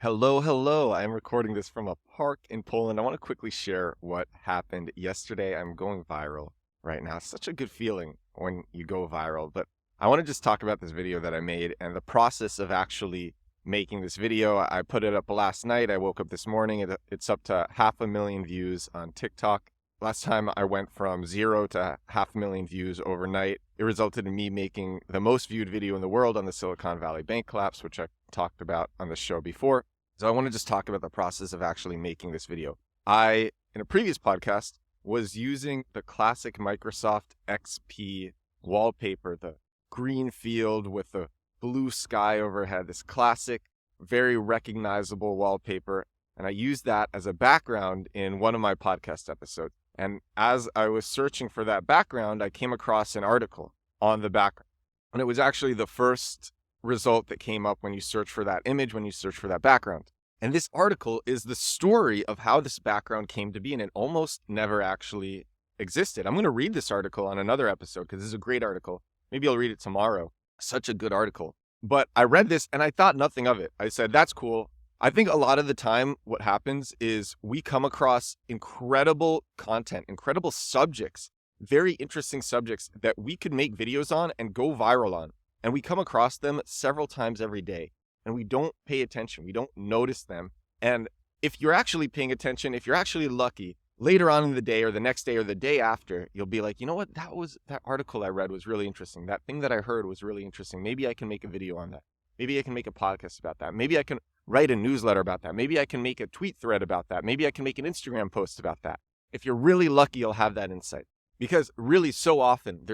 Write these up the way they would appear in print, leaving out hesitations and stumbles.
Hello, hello. I'm recording this from a park in Poland. I want to quickly share what happened yesterday. I'm going viral right now. It's such a good feeling when you go viral, but I want to just talk about this video that I made and the process of actually making this video. I put it up last night. I woke up this morning. It's up to 500,000 views on TikTok. Last time I went from 0 to 500,000 views overnight. It resulted in me making the most viewed video in the world on the Silicon Valley bank collapse, which I talked about on the show before. So I want to just talk about the process of actually making this video. I, in a previous podcast, was using the classic Microsoft XP wallpaper, the green field with the blue sky overhead, this classic, very recognizable wallpaper. And I used that as a background in one of my podcast episodes. And as I was searching for that background, I came across an article on the background. And it was actually the first result that came up when you search for that image, when you search for that background. And this article is the story of how this background came to be, and it almost never actually existed. I'm going to read this article on another episode because this is a great article. Maybe I'll read it tomorrow. Such a good article. But I read this and I thought nothing of it. I said, that's cool. I think a lot of the time what happens is we come across incredible content, incredible subjects, very interesting subjects that we could make videos on and go viral on. And we come across them several times every day and we don't pay attention. We don't notice them. And if you're actually paying attention, if you're actually lucky, later on in the day or the next day or the day after, you'll be like, you know what? That article I read was really interesting. That thing that I heard was really interesting. Maybe I can make a video on that. Maybe I can make a podcast about that. Maybe I can write a newsletter about that. Maybe I can make a tweet thread about that. Maybe I can make an Instagram post about that. If you're really lucky, you'll have that insight. Because really so often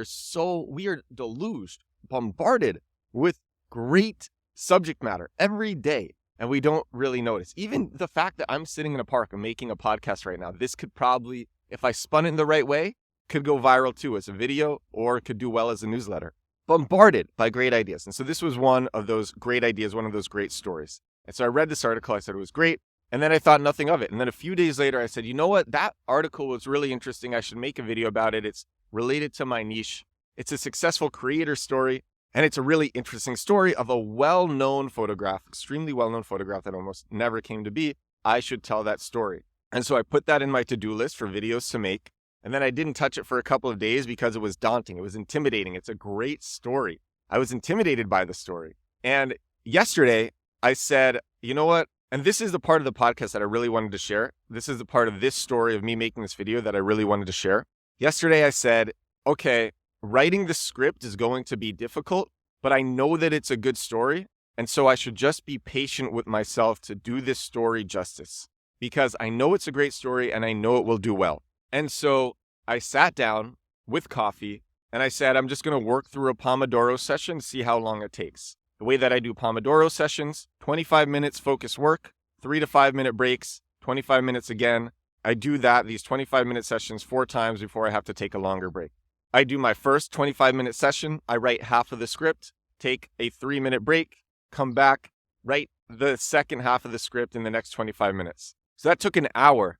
we are deluged, bombarded with great subject matter every day, and we don't really notice. Even the fact that I'm sitting in a park and making a podcast right now, this could probably, if I spun it in the right way, could go viral too as a video or could do well as a newsletter. Bombarded by great ideas. And so this was one of those great ideas, one of those great stories. And so I read this article, I said it was great, and then I thought nothing of it. And then a few days later, I said, you know what? That article was really interesting. I should make a video about it. It's related to my niche. It's a successful creator story. And it's a really interesting story of a well-known photograph, extremely well-known photograph that almost never came to be. I should tell that story. And so I put that in my to-do list for videos to make. And then I didn't touch it for a couple of days because it was daunting. It was intimidating. It's a great story. I was intimidated by the story. And yesterday I said, you know what? And this is the part of the podcast that I really wanted to share. This is the part of this story of me making this video that I really wanted to share. Yesterday I said, okay, writing the script is going to be difficult, but I know that it's a good story. And so I should just be patient with myself to do this story justice because I know it's a great story and I know it will do well. And so I sat down with coffee and I said, I'm just going to work through a Pomodoro session, see how long it takes. The way that I do Pomodoro sessions, 25 minutes focus work, 3 to 5 minute breaks, 25 minutes again. I do these 25-minute sessions 4 times before I have to take a longer break. I do my first 25-minute session. I write half of the script, take a 3-minute break, come back, write the second half of the script in the next 25 minutes. So that took an hour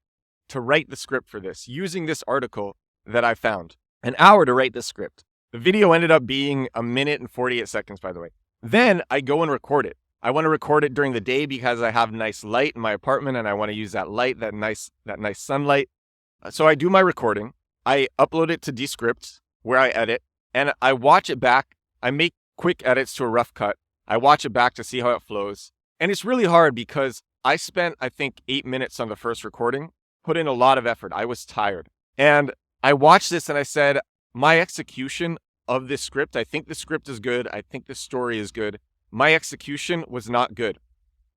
to write the script for this, using this article that I found. An hour to write the script. The video ended up being 1 minute and 48 seconds, by the way. Then I go and record it. I want to record it during the day because I have nice light in my apartment and I want to use that light, that nice sunlight. So I do my recording. I upload it to Descript, where I edit, and I watch it back. I make quick edits to a rough cut. I watch it back to see how it flows. And it's really hard because I spent, I think, 8 minutes on the first recording, put in a lot of effort. I was tired. And I watched this and I said, my execution of this script, I think the script is good. I think the story is good. My execution was not good.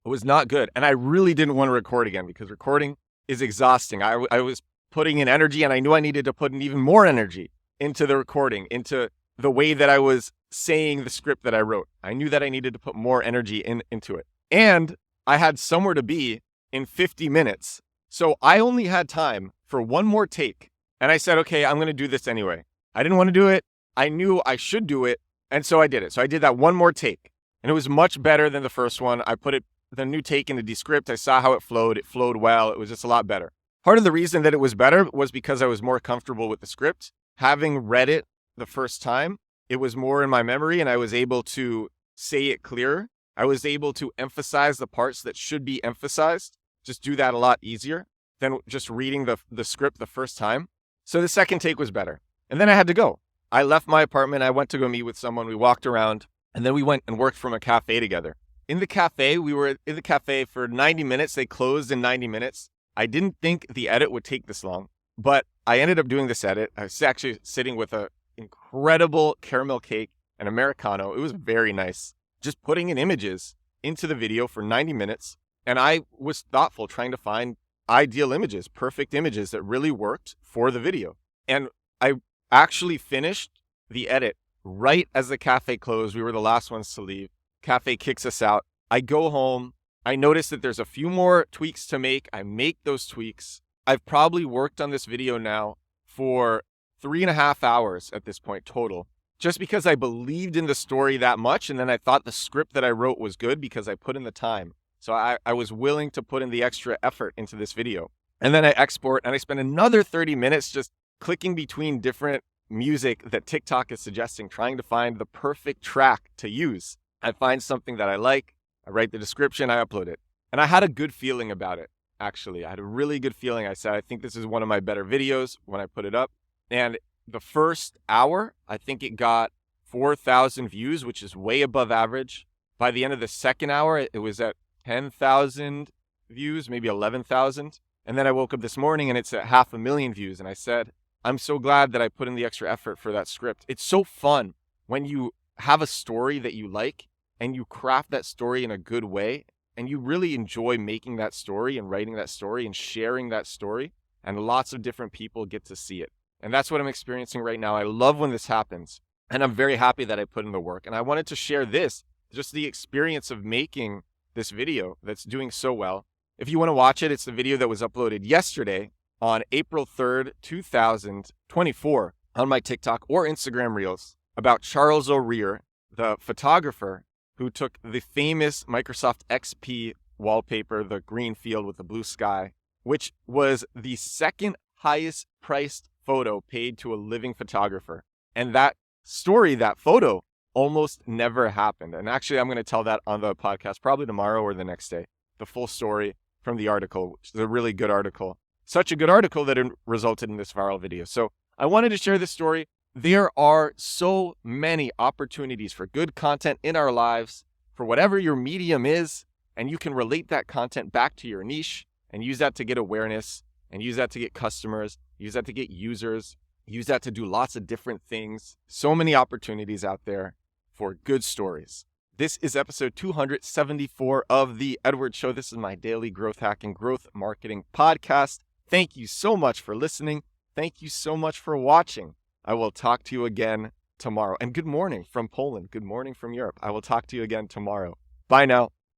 It was not good. And I really didn't want to record again because recording is exhausting. I was putting in energy and I knew I needed to put in even more energy into the recording, into the way that I was saying the script that I wrote. I knew that I needed to put more energy into it. And I had somewhere to be in 50 minutes. So I only had time for one more take. And I said, okay, I'm going to do this anyway. I didn't want to do it. I knew I should do it. And so I did it. So I did that one more take. And it was much better than the first one. I put the new take into Descript. I saw how it flowed. It flowed well. It was just a lot better. Part of the reason that it was better was because I was more comfortable with the script. Having read it the first time, it was more in my memory and I was able to say it clearer. I was able to emphasize the parts that should be emphasized, just do that a lot easier than just reading the script the first time. So the second take was better. And then I had to go. I left my apartment. I went to go meet with someone. We walked around, and then we went and worked from a cafe together. In the cafe, we were in the cafe for 90 minutes. They closed in 90 minutes. I didn't think the edit would take this long, but I ended up doing this edit. I was actually sitting with an incredible caramel cake and Americano. It was very nice. Just putting in images into the video for 90 minutes. And I was thoughtful, trying to find ideal images, perfect images that really worked for the video. And I actually finished the edit right as the cafe closed. We were the last ones to leave. Cafe kicks us out. I go home. I notice that there's a few more tweaks to make. I make those tweaks. I've probably worked on this video now for 3.5 hours at this point total, just because I believed in the story that much. And then I thought the script that I wrote was good because I put in the time. So I was willing to put in the extra effort into this video. And then I export and I spend another 30 minutes just clicking between different music that TikTok is suggesting, trying to find the perfect track to use. I find something that I like, I write the description, I upload it. And I had a good feeling about it, actually. I had a really good feeling. I said, I think this is one of my better videos when I put it up. And the first hour, I think it got 4,000 views, which is way above average. By the end of the second hour, it was at 10,000 views, maybe 11,000. And then I woke up this morning and it's at 500,000 views. And I said, I'm so glad that I put in the extra effort for that script. It's so fun when you have a story that you like and you craft that story in a good way and you really enjoy making that story and writing that story and sharing that story, and lots of different people get to see it. And that's what I'm experiencing right now. I love when this happens, and I'm very happy that I put in the work. And I wanted to share this, just the experience of making this video that's doing so well. If you want to watch it, it's the video that was uploaded yesterday on April 3rd, 2024 on my TikTok or Instagram Reels about Charles O'Rear, the photographer who took the famous Microsoft XP wallpaper, the green field with the blue sky, which was the second highest priced photo paid to a living photographer. And that story, that photo, almost never happened. And actually, I'm going to tell that on the podcast probably tomorrow or the next day. The full story from the article, which is a really good article. Such a good article that it resulted in this viral video. So I wanted to share this story. There are so many opportunities for good content in our lives, for whatever your medium is, and you can relate that content back to your niche and use that to get awareness and use that to get customers, use that to get users, use that to do lots of different things. So many opportunities out there for good stories. This is episode 274 of The Edward Show. This is my daily growth hacking, growth marketing podcast. Thank you so much for listening. Thank you so much for watching. I will talk to you again tomorrow. And good morning from Poland. Good morning from Europe. I will talk to you again tomorrow. Bye now.